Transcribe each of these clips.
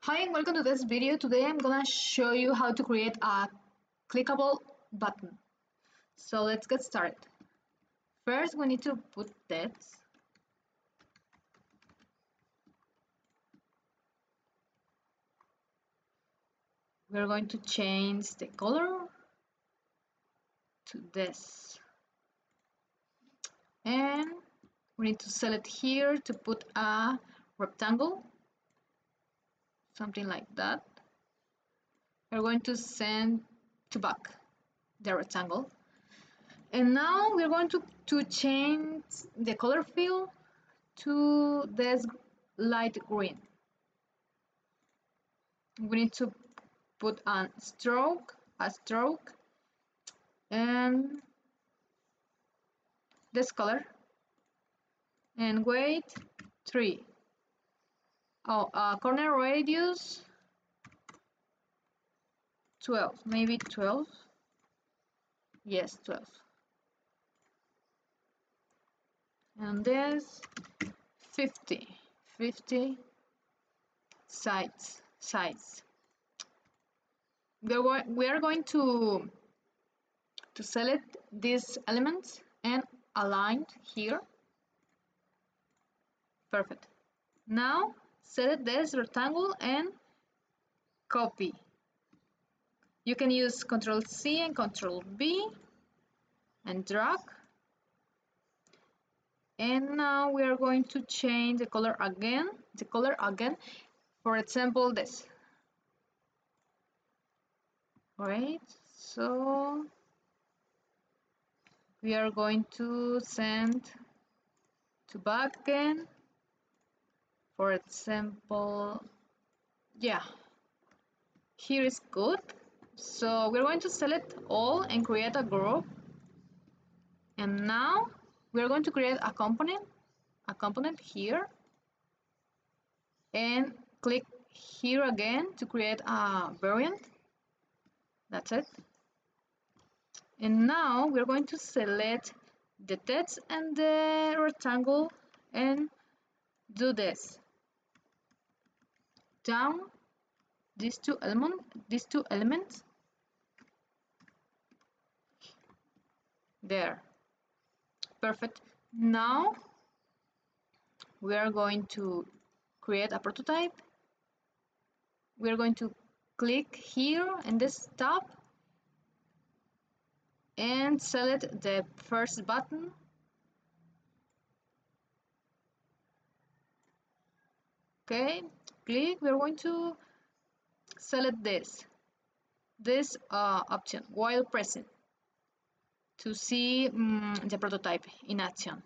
Hi and welcome to this video. Today I'm gonna show you how to create a clickable button. So let's get started. First we need to put this. We're going to change the color to this. And we need to select here to put a rectangle. Something like that. We're going to send to back the rectangle. And now we're going to change the color fill to this light green. We need to put a stroke, and this color, and weight 3. Corner radius 12, maybe 12. Yes, 12. And this 50 sides. We are going to select these elements and align here. Perfect. Now select this rectangle and copy. You can use Ctrl C and Ctrl V and drag. And now we are going to change the color again. For example, this. Right, so we are going to send to back again. For example, yeah, here is good. So we're going to select all and create a group. And now we're going to create a component here. And click here again to create a variant. That's it. And now we're going to select the text and the rectangle and do this. Down these two elements. There. Perfect. Now we are going to create a prototype. We are going to click here in this tab and select the first button. Okay, click. We are going to select this option while pressing to see the prototype in action.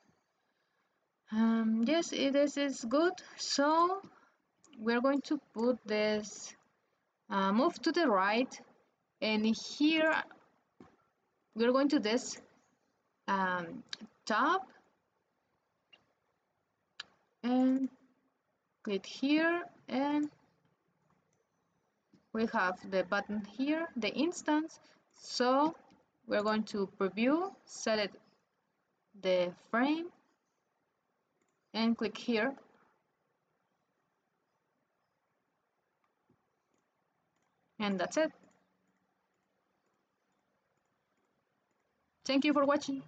Yes, this is good. So we're going to put this, move to the right, and here we're going to this tab and click here, and we have the button here, the instance. So we're going to preview, select the frame and click here. And that's it. Thank you for watching.